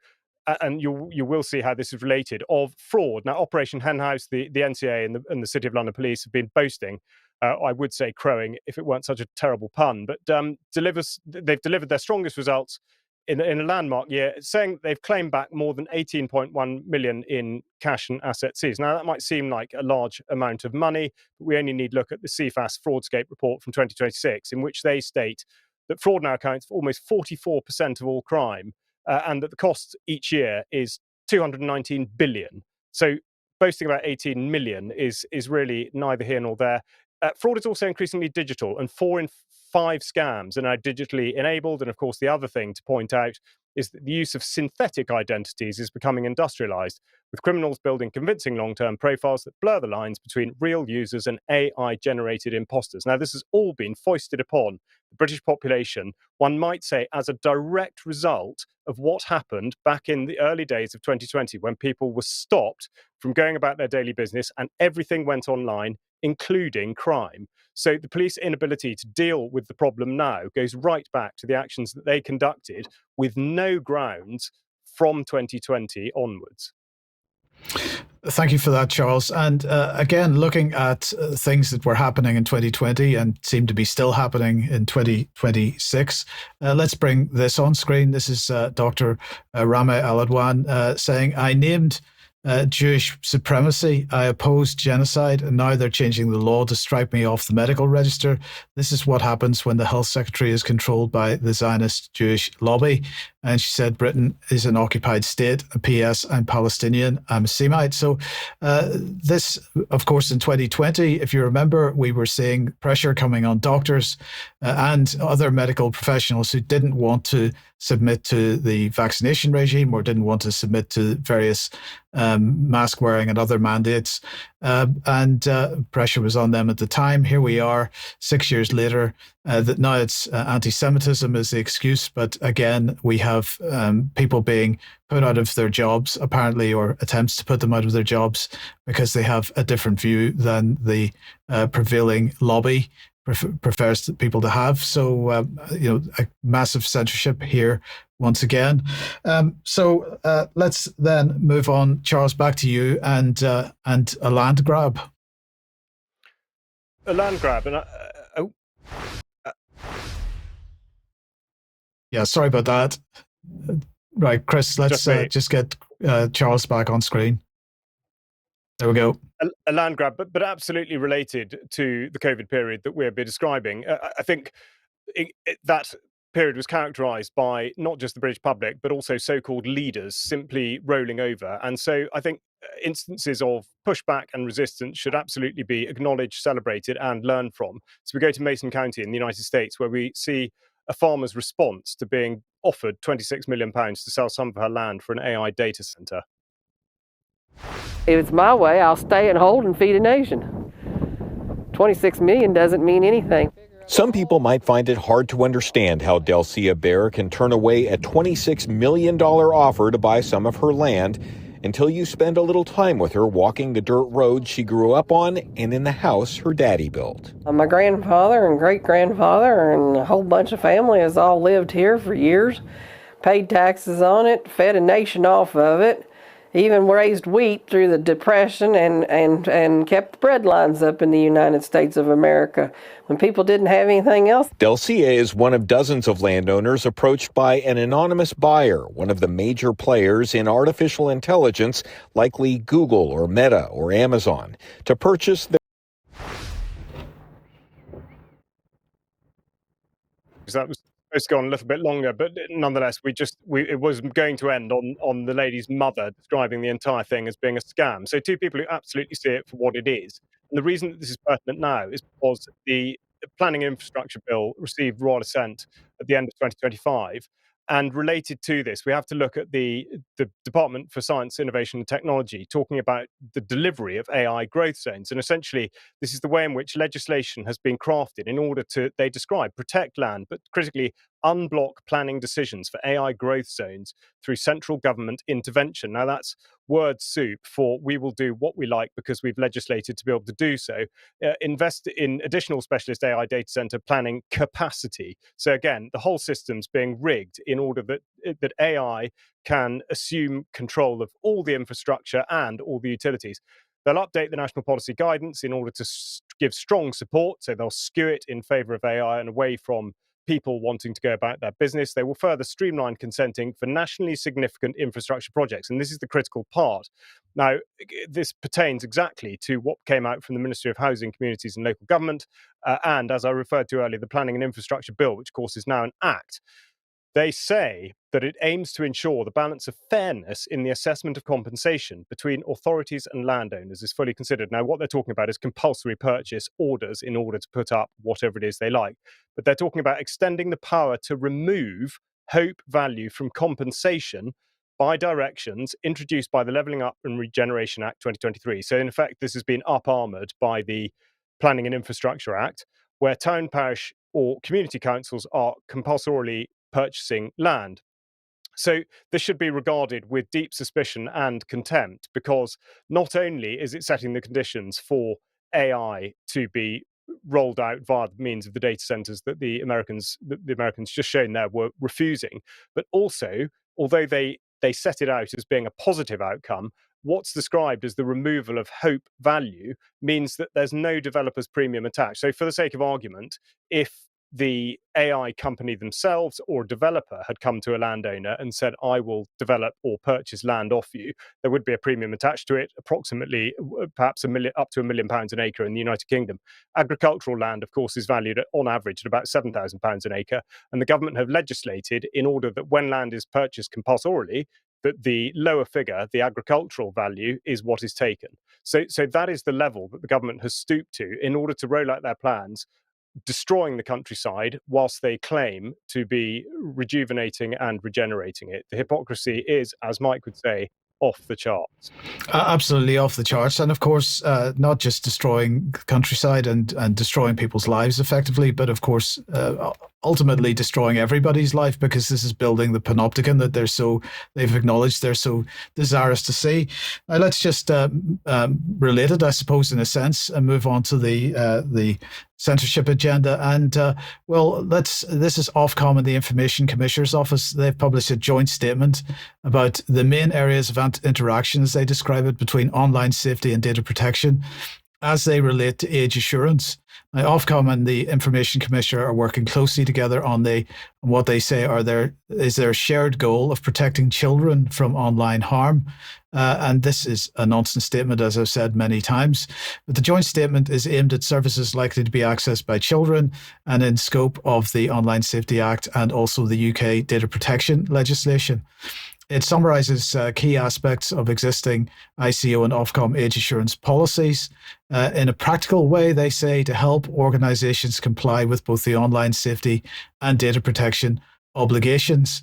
and you will see how this is related, of fraud. Now, Operation Henhouse, the NCA and the City of London Police have been boasting, I would say crowing if it weren't such a terrible pun, but they've delivered their strongest results in a landmark year, saying they've claimed back more than 18.1 million in cash and asset seized. Now, that might seem like a large amount of money, but we only need look at the CFAS Fraudscape report from 2026, in which they state that fraud now accounts for almost 44% of all crime, and that the cost each year is 219 billion. So boasting about 18 million is really neither here nor there. Fraud is also increasingly digital, and 4 in 5 scams are now digitally enabled. And of course, the other thing to point out is that the use of synthetic identities is becoming industrialized, with criminals building convincing long-term profiles that blur the lines between real users and AI-generated imposters. Now, this has all been foisted upon the British population, one might say, as a direct result of what happened back in the early days of 2020, when people were stopped from going about their daily business and everything went online, including crime. So the police inability to deal with the problem now goes right back to the actions that they conducted with no grounds from 2020 onwards. Thank you for that, Charles. And again, looking at things that were happening in 2020 and seem to be still happening in 2026, let's bring this on screen. This is Dr. Rami Aladwan saying, I named Jewish supremacy. I opposed genocide, and now they're changing the law to strike me off the medical register. This is what happens when the health secretary is controlled by the Zionist Jewish lobby. And she said Britain is an occupied state. P.S. I'm Palestinian. I'm a Semite. So this, of course, in 2020, if you remember, we were seeing pressure coming on doctors and other medical professionals who didn't want to submit to the vaccination regime or didn't want to submit to various mask wearing and other mandates. And pressure was on them at the time. Here we are 6 years later, that now it's anti-Semitism is the excuse. But again, we have people being put out of their jobs, apparently, or attempts to put them out of their jobs because they have a different view than the prevailing lobby. prefers people to have. So, a massive censorship here once again. So let's then move on, Charles, back to you and a land grab. A land grab, and yeah, sorry about that. Right, Chris, let's just get Charles back on screen. There we go. A land grab, but absolutely related to the COVID period that we're describing. I think that period was characterized by not just the British public, but also so-called leaders simply rolling over. And so I think instances of pushback and resistance should absolutely be acknowledged, celebrated, and learned from. So we go to Mason County in the United States, where we see a farmer's response to being offered £26 million to sell some of her land for an AI data center. If it's my way, I'll stay and hold and feed a nation. 26 million doesn't mean anything. Some people might find it hard to understand how Delcia Bear can turn away a $26 million offer to buy some of her land until you spend a little time with her walking the dirt road she grew up on and in the house her daddy built. My grandfather and great-grandfather and a whole bunch of family has all lived here for years, paid taxes on it, fed a nation off of it, even raised wheat through the Depression and kept the bread lines up in the United States of America when people didn't have anything else. Delcia is one of dozens of landowners approached by an anonymous buyer, one of the major players in artificial intelligence, likely Google or Meta or Amazon, to purchase their... That was supposed to go on a little bit longer, but nonetheless, it was going to end on the lady's mother describing the entire thing as being a scam. So two people who absolutely see it for what it is. And the reason that this is pertinent now is because the Planning and Infrastructure Bill received royal assent at the end of 2025. And related to this, we have to look at the Department for Science, Innovation and Technology talking about the delivery of AI growth zones. And essentially, this is the way in which legislation has been crafted in order to, they describe, protect land, but critically unblock planning decisions for AI growth zones through central government intervention. Now, that's word soup for we will do what we like because we've legislated to be able to do so. Invest in additional specialist AI data center planning capacity. So again, the whole system's being rigged in order that AI can assume control of all the infrastructure and all the utilities. They'll update the national policy guidance in order to give strong support. So they'll skew it in favor of AI and away from people wanting to go about their business. They will further streamline consenting for nationally significant infrastructure projects. And this is the critical part. Now, this pertains exactly to what came out from the Ministry of Housing, Communities and Local Government. And as I referred to earlier, the Planning and Infrastructure Bill, which of course is now an act. They say that it aims to ensure the balance of fairness in the assessment of compensation between authorities and landowners is fully considered. Now, what they're talking about is compulsory purchase orders in order to put up whatever it is they like. But they're talking about extending the power to remove hope value from compensation by directions introduced by the Levelling Up and Regeneration Act 2023. So in effect, this has been up-armoured by the Planning and Infrastructure Act, where town, parish or community councils are compulsorily purchasing land. So this should be regarded with deep suspicion and contempt, because not only is it setting the conditions for AI to be rolled out via the means of the data centers that the Americans just shown there were refusing, but also, although they set it out as being a positive outcome, what's described as the removal of hope value means that there's no developer's premium attached. So for the sake of argument, if the AI company themselves or developer had come to a landowner and said, I will develop or purchase land off you, there would be a premium attached to it, approximately perhaps up to £1 million an acre in the United Kingdom. Agricultural land, of course, is valued on average at about £7,000 an acre. And the government have legislated in order that when land is purchased compulsorily, that the lower figure, the agricultural value, is what is taken. So that is the level that the government has stooped to in order to roll out their plans, destroying the countryside whilst they claim to be rejuvenating and regenerating it. The hypocrisy is, as Mike would say, off the charts. Absolutely off the charts. And of course, not just destroying the countryside and destroying people's lives effectively, but of course, ultimately destroying everybody's life, because this is building the panopticon that they've acknowledged they're so desirous to see. Now let's just relate it, I suppose, in a sense, and move on to the censorship agenda. And this is Ofcom and the Information Commissioner's Office. They've published a joint statement about the main areas of interaction, as they describe it, between online safety and data protection as they relate to age assurance. Now, Ofcom and the Information Commissioner are working closely together on what they say is their shared goal of protecting children from online harm. And this is a nonsense statement, as I've said many times. But the joint statement is aimed at services likely to be accessed by children and in scope of the Online Safety Act and also the UK data protection legislation. It summarises key aspects of existing ICO and Ofcom age assurance policies in a practical way, they say, to help organisations comply with both the online safety and data protection obligations.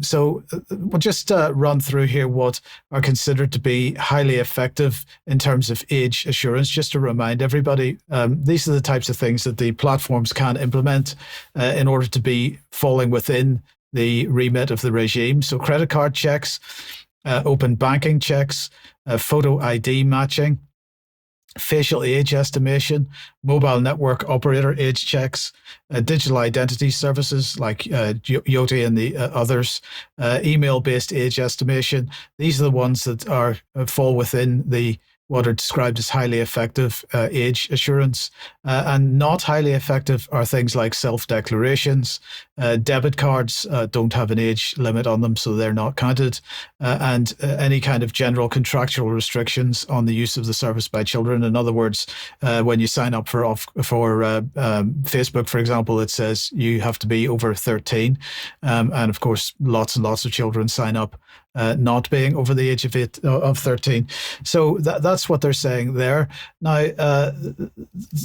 So we'll just run through here what are considered to be highly effective in terms of age assurance, just to remind everybody. These are the types of things that the platforms can implement in order to be falling within the remit of the regime. So credit card checks, open banking checks, photo ID matching, facial age estimation, mobile network operator age checks, digital identity services like Yoti and the others, email-based age estimation. These are the ones that fall within what are described as highly effective age assurance. And not highly effective are things like self-declarations. Debit cards don't have an age limit on them, so they're not counted. And any kind of general contractual restrictions on the use of the service by children. In other words, when you sign up for Facebook, for example, it says you have to be over 13. And of course, lots and lots of children sign up not being over the age of 13. So that's what they're saying there. Now,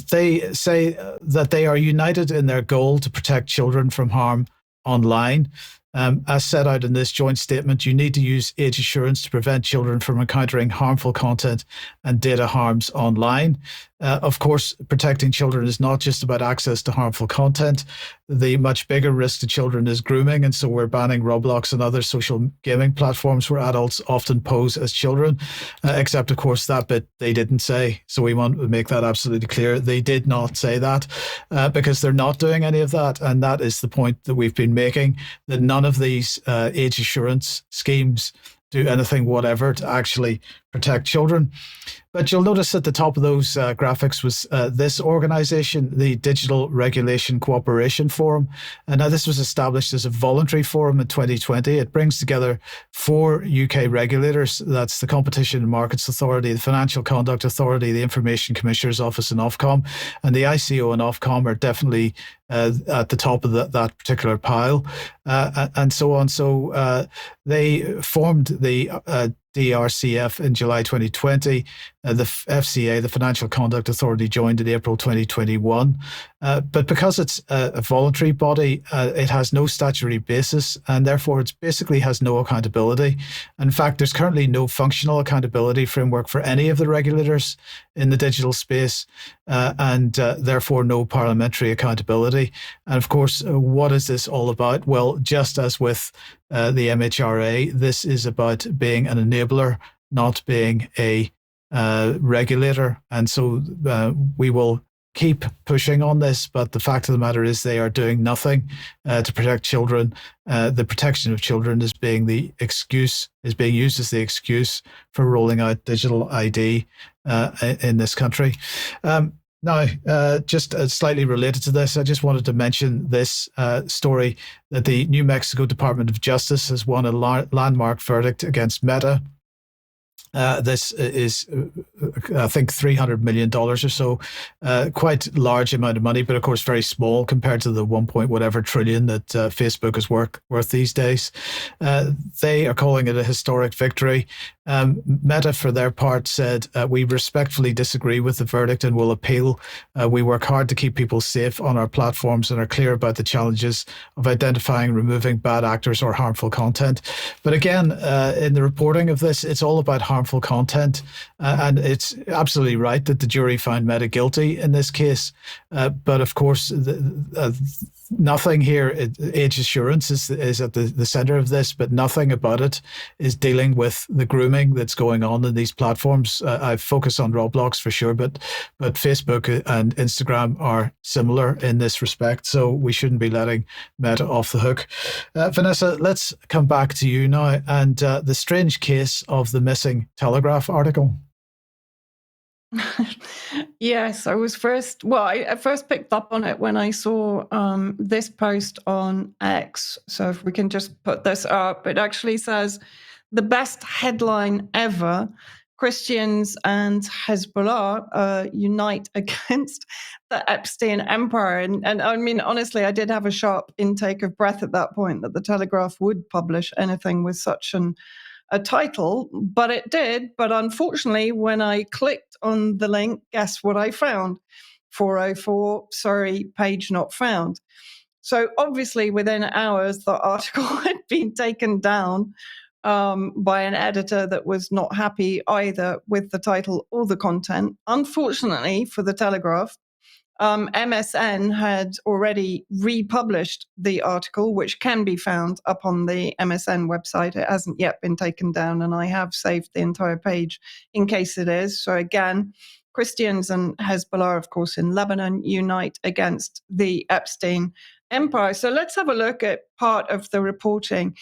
they say that they are united in their goal to protect children from harm online. As set out in this joint statement, you need to use age assurance to prevent children from encountering harmful content and data harms online. Of course, protecting children is not just about access to harmful content. The much bigger risk to children is grooming, and so we're banning Roblox and other social gaming platforms where adults often pose as children, except, of course, that bit they didn't say. So we want to make that absolutely clear. They did not say that because they're not doing any of that, and that is the point that we've been making, that none of these age assurance schemes do anything whatever to actually protect children. But you'll notice at the top of those graphics was this organization, the Digital Regulation Cooperation Forum. And now this was established as a voluntary forum in 2020. It brings together 4 UK regulators. That's the Competition and Markets Authority, the Financial Conduct Authority, the Information Commissioner's Office and Ofcom. And the ICO and Ofcom are definitely at the top of that particular pile, and so on. So they formed the DRCF in July 2020. The FCA, the Financial Conduct Authority, joined in April 2021. But because it's a voluntary body, it has no statutory basis, and therefore it basically has no accountability. In fact, there's currently no functional accountability framework for any of the regulators in the digital space, and therefore no parliamentary accountability. And of course, what is this all about? Well, just as with the MHRA, this is about being an enabler, not being a regulator. And so we will keep pushing on this, but the fact of the matter is they are doing nothing to protect children. The protection of children is being used as the excuse for rolling out digital ID in this country. Now, just slightly related to this, I just wanted to mention this story that the New Mexico Department of Justice has won a landmark verdict against Meta. This is, I think, $300 million or so, quite large amount of money, but of course very small compared to the 1 point whatever trillion that Facebook is worth these days. They are calling it a historic victory. Meta, for their part, said, we respectfully disagree with the verdict and will appeal. We work hard to keep people safe on our platforms and are clear about the challenges of identifying and removing bad actors or harmful content. But again, in the reporting of this, it's all about harmful content. And it's absolutely right that the jury found Meta guilty in this case. But of course, nothing here. Age assurance is at the center of this, but nothing about it is dealing with the grooming that's going on in these platforms. I focus on Roblox for sure, but Facebook and Instagram are similar in this respect. So we shouldn't be letting Meta off the hook. Vanessa, let's come back to you now and the strange case of the missing Telegraph article. Yes, I first picked up on it when I saw this post on X. So if we can just put this up, it actually says the best headline ever: Christians and Hezbollah unite against the Epstein empire. And I mean, honestly, I did have a sharp intake of breath at that point that the Telegraph would publish anything with such a title, but it did. But unfortunately, when I clicked on the link, guess what I found? 404, sorry, page not found. So obviously within hours, the article had been taken down by an editor that was not happy either with the title or the content. Unfortunately for the Telegraph, MSN had already republished the article, which can be found up on the MSN website. It hasn't yet been taken down, and I have saved the entire page in case it is. So again, Christians and Hezbollah, of course, in Lebanon, unite against the Epstein empire. So let's have a look at part of the reporting.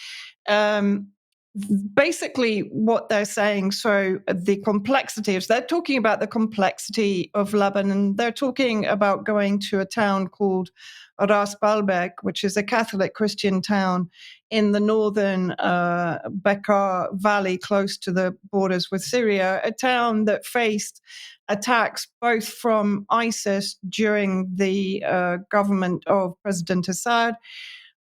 Basically what they're saying, so the complexity is, they're talking about the complexity of Lebanon. They're talking about going to a town called Ras Baalbek, which is a Catholic Christian town in the northern Bekaa Valley, close to the borders with Syria, a town that faced attacks both from ISIS during the government of President Assad,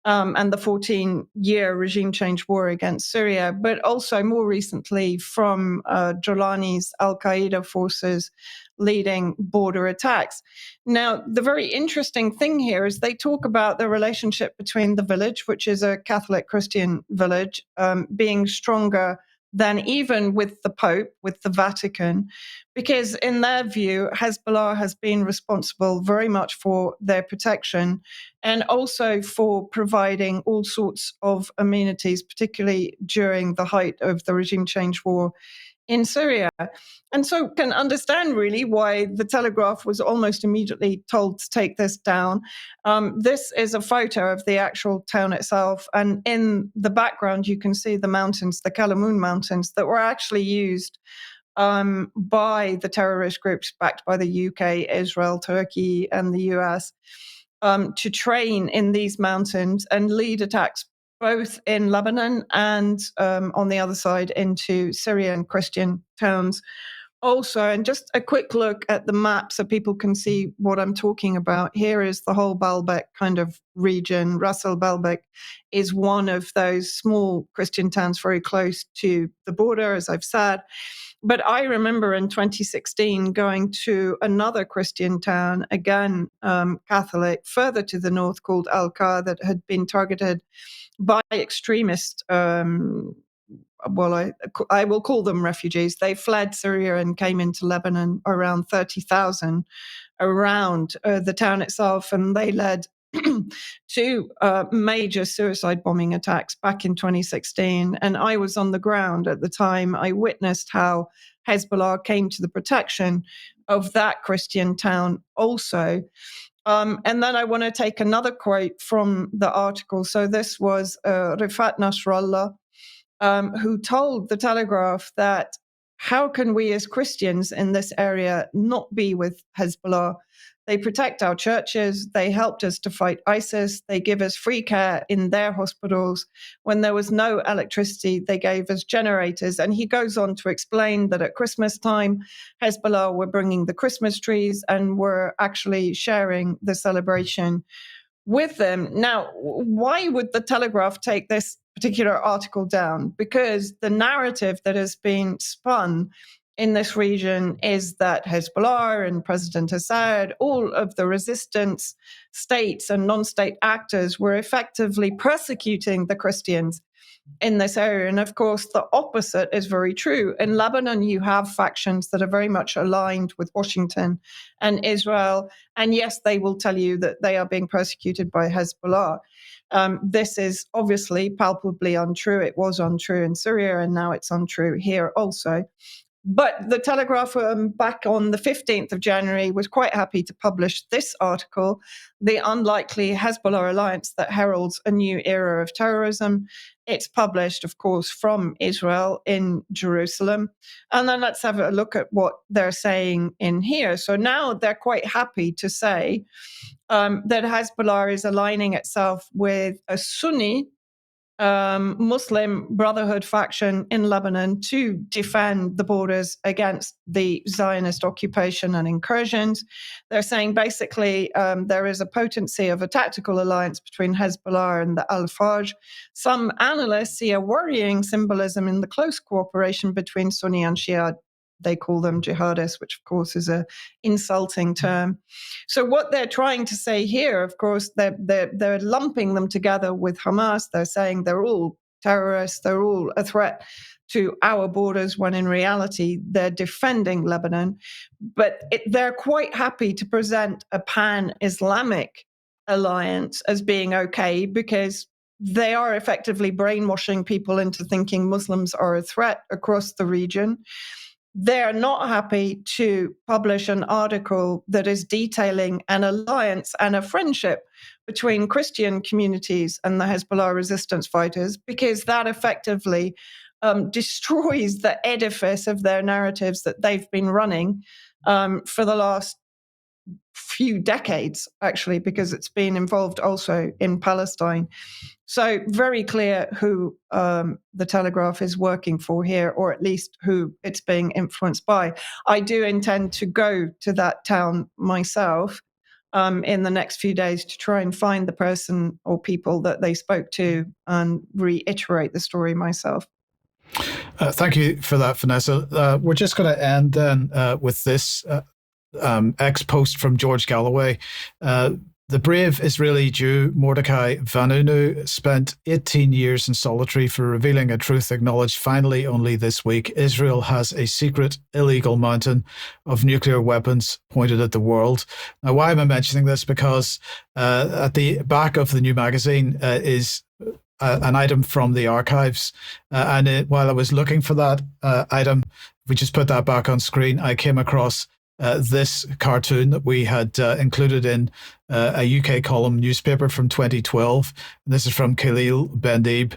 and the 14-year regime change war against Syria, but also more recently from Jolani's al-Qaeda forces leading border attacks. Now, the very interesting thing here is they talk about the relationship between the village, which is a Catholic Christian village, being stronger than even with the Pope, with the Vatican, because in their view, Hezbollah has been responsible very much for their protection and also for providing all sorts of amenities, particularly during the height of the regime change war in Syria. And so can understand really why the Telegraph was almost immediately told to take this down. This is a photo of the actual town itself. And in the background, you can see the mountains, the Kalamoon Mountains, that were actually used by the terrorist groups backed by the UK, Israel, Turkey, and the US to train in these mountains and lead attacks both in Lebanon and on the other side into Syrian Christian towns also. And just a quick look at the map so people can see what I'm talking about. Here is the whole Baalbek kind of region. Ras al Baalbek is one of those small Christian towns very close to the border, as I've said. But I remember in 2016 going to another Christian town, again, Catholic, further to the north, called Al-Qaa, that had been targeted by extremists. I will call them refugees. They fled Syria and came into Lebanon, around 30,000 around the town itself, and they led two major suicide bombing attacks back in 2016. And I was on the ground at the time. I witnessed how Hezbollah came to the protection of that Christian town also. And then I want to take another quote from the article. So this was Rifat Nasrallah, who told the Telegraph that how can we as Christians in this area not be with Hezbollah? They protect our churches. They helped us to fight ISIS. They give us free care in their hospitals. When there was no electricity, they gave us generators. And he goes on to explain that at Christmas time, Hezbollah were bringing the Christmas trees and were actually sharing the celebration with them. Now, why would the Telegraph take this particular article down? Because the narrative that has been spun in this region is that Hezbollah and President Assad, all of the resistance states and non-state actors, were effectively persecuting the Christians in this area. And of course, the opposite is very true. In Lebanon, you have factions that are very much aligned with Washington and Israel. And yes, they will tell you that they are being persecuted by Hezbollah. This is obviously palpably untrue. It was untrue in Syria, and now it's untrue here also. But the Telegraph back on the 15th of January was quite happy to publish this article, The Unlikely Hezbollah Alliance That Heralds a New Era of Terrorism. It's published, of course, from Israel in Jerusalem. And then let's have a look at what they're saying in here. So now they're quite happy to say that Hezbollah is aligning itself with a Sunni Muslim Brotherhood faction in Lebanon to defend the borders against the Zionist occupation and incursions. They're saying basically there is a potency of a tactical alliance between Hezbollah and the Al-Fajr. Some analysts see a worrying symbolism in the close cooperation between Sunni and Shia. They call them jihadists, which of course is an insulting term. So what they're trying to say here, of course, they're lumping them together with Hamas. They're saying they're all terrorists, they're all a threat to our borders, when in reality they're defending Lebanon. But they're quite happy to present a pan-Islamic alliance as being okay, because they are effectively brainwashing people into thinking Muslims are a threat across the region. They're not happy to publish an article that is detailing an alliance and a friendship between Christian communities and the Hezbollah resistance fighters, because that effectively destroys the edifice of their narratives that they've been running for the last few decades, actually, because it's been involved also in Palestine. So very clear who the Telegraph is working for here, or at least who it's being influenced by. I do intend to go to that town myself in the next few days to try and find the person or people that they spoke to and reiterate the story myself. Thank you for that, Vanessa. We're just going to end then with this ex-post from George Galloway. The brave Israeli Jew Mordecai Vanunu spent 18 years in solitary for revealing a truth acknowledged finally only this week. Israel has a secret illegal mountain of nuclear weapons pointed at the world. Now, why am I mentioning this? Because at the back of the new magazine is an item from the archives. While I was looking for that item, if we just put that back on screen, I came across this cartoon that we had included in a UK column newspaper from 2012. And this is from Khalil Bendib.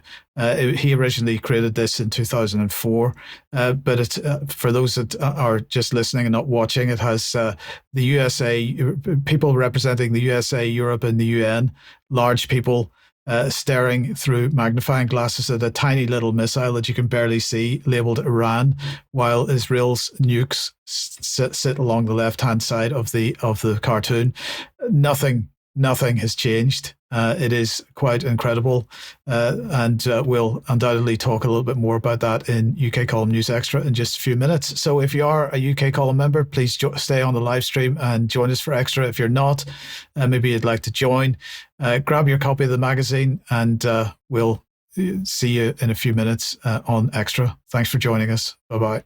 He originally created this in 2004. But it's, for those that are just listening and not watching, it has the USA, people representing the USA, Europe, and the UN, large people staring through magnifying glasses at a tiny little missile that you can barely see, labeled Iran, while Israel's nukes sit along the left-hand side of the cartoon. Nothing has changed. It is quite incredible, and we'll undoubtedly talk a little bit more about that in UK Column News Extra in just a few minutes. So if you are a UK Column member, please stay on the live stream and join us for Extra. If you're not, maybe you'd like to join, grab your copy of the magazine, and we'll see you in a few minutes on Extra. Thanks for joining us. Bye-bye.